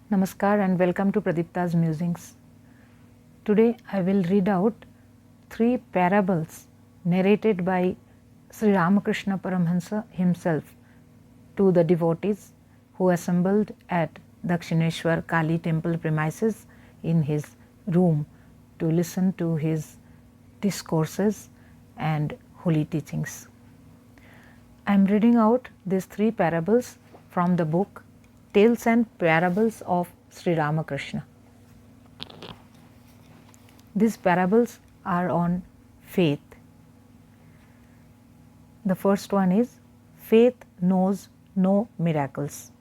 Namaskar and welcome to Pradipta's Musings. Today I will read out 3 parables narrated by Sri Ramakrishna Paramhansa himself to the devotees who assembled at Dakshineshwar Kali temple premises in his room to listen to his discourses and holy teachings. I am reading out these 3 parables from the book Tales and Parables of Sri Ramakrishna. These parables are on faith. The first one is Faith knows no miracles.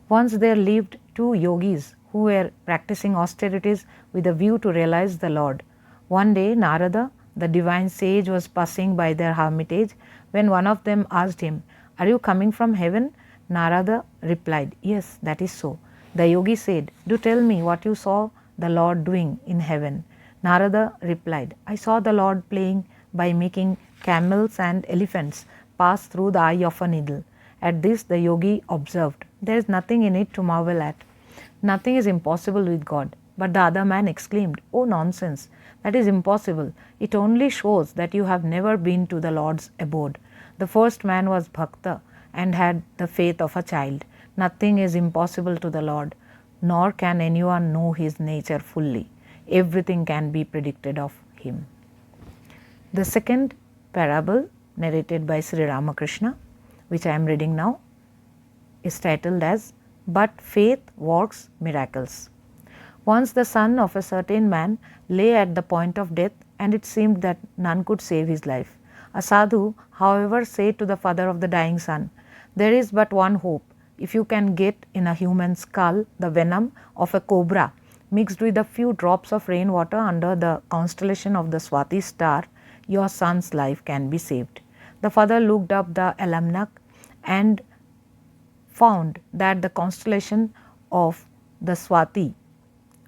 Once there lived 2 yogis who were practicing austerities with a view to realize the Lord. One day Narada, the divine sage, was passing by their hermitage when one of them asked him, "Are you coming from heaven?" Narada replied, "Yes, that is so." The yogi said, "Do tell me what you saw the Lord doing in heaven." Narada replied, "I saw the Lord playing by making camels and elephants pass through the eye of a needle." At this the yogi observed, "There is nothing in it to marvel at. Nothing is impossible with God." But the other man exclaimed, "Oh, nonsense, that is impossible. It only shows that you have never been to the Lord's abode." The first man was Bhakta and had the faith of a child. Nothing is impossible to the Lord, nor can anyone know his nature fully. Everything can be predicted of him. The second parable narrated by Sri Ramakrishna, which I am reading now, is titled as But Faith Works Miracles. Once the son of a certain man lay at the point of death, and it seemed that none could save his life. A sadhu, however, said to the father of the dying son, "There is but one hope. If you can get in a human skull the venom of a cobra mixed with a few drops of rainwater under the constellation of the Swati star, your son's life can be saved." The father looked up the almanac and found that the constellation of the Swati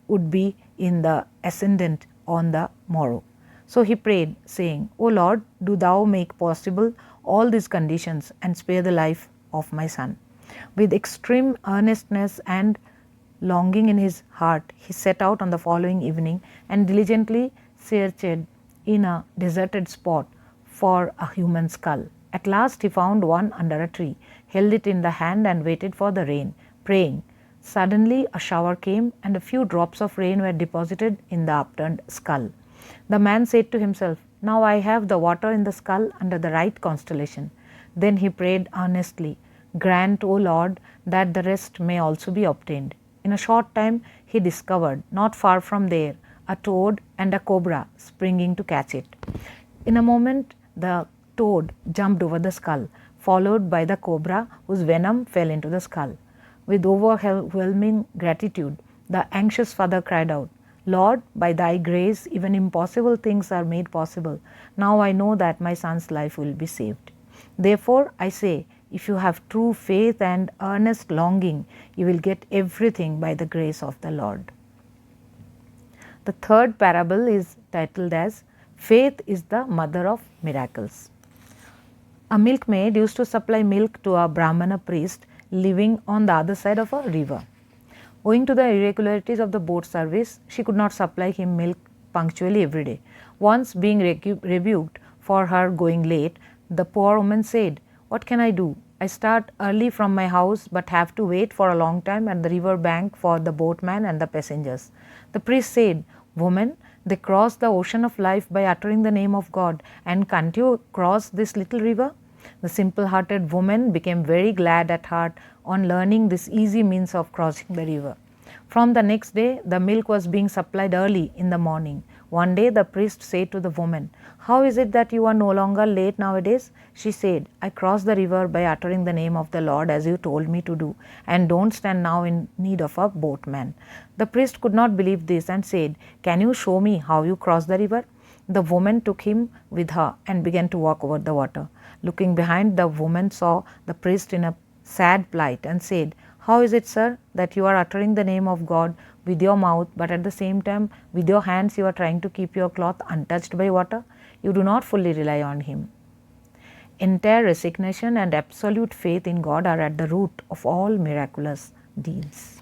would be in the ascendant on the morrow. So he prayed, saying, "O Lord, do thou make possible all these conditions and spare the life of my son." With extreme earnestness and longing in his heart, he set out on the following evening and diligently searched in a deserted spot for a human skull. At last he found one under a tree, held it in the hand and waited for the rain, praying. Suddenly a shower came and a few drops of rain were deposited in the upturned skull. The man said to himself, "Now I have the water in the skull under the right constellation." Then he prayed earnestly, "Grant, O Lord, that the rest may also be obtained." In a short time he discovered, not far from there, a toad and a cobra springing to catch it. In a moment the toad jumped over the skull, followed by the cobra, whose venom fell into the skull. With overwhelming gratitude, the anxious father cried out, "Lord, by thy grace even impossible things are made possible. Now I know that my son's life will be saved. Therefore I say, if you have true faith and earnest longing, you will get everything by the grace of the Lord." The third parable is titled as Faith is the Mother of Miracles. A milkmaid used to supply milk to a Brahmana priest living on the other side of a river. Owing to the irregularities of the boat service, she could not supply him milk punctually every day. Once, being rebuked for her going late, the poor woman said, "What can I do? I start early from my house but have to wait for a long time at the river bank for the boatman and the passengers." The priest said, "Woman, they cross the ocean of life by uttering the name of God, and can't you cross this little river?" The simple-hearted woman became very glad at heart on learning this easy means of crossing the river. From the next day, the milk was being supplied early in the morning. One day the priest said to the woman, "How is it that you are no longer late nowadays?" She said, "I crossed the river by uttering the name of the Lord as you told me to do, and don't stand now in need of a boatman." The priest could not believe this and said, "Can you show me how you crossed the river?" The woman took him with her and began to walk over the water. Looking behind, the woman saw the priest in a sad plight and said, "How is it, sir, that you are uttering the name of God with your mouth, but at the same time with your hands you are trying to keep your cloth untouched by water? You do not fully rely on Him." Entire resignation and absolute faith in God are at the root of all miraculous deeds.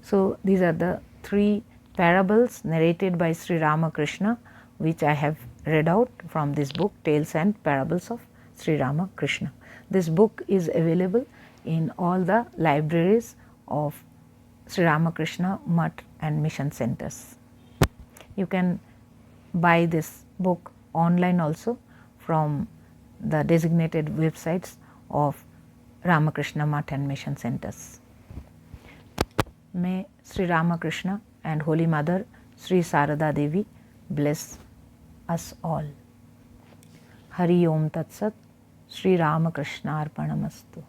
So, these are the 3 parables narrated by Sri Ramakrishna, which I have read out from this book, Tales and Parables of Sri Ramakrishna. This book is available in all the libraries of Sri Ramakrishna Mutt and Mission Centers. You can buy this book online also from the designated websites of Ramakrishna Mutt and Mission Centers. May Sri Ramakrishna and Holy Mother Sri Sarada Devi bless us all. Hari Om Tat Sat. Sri Ramakrishna Arpanamastu.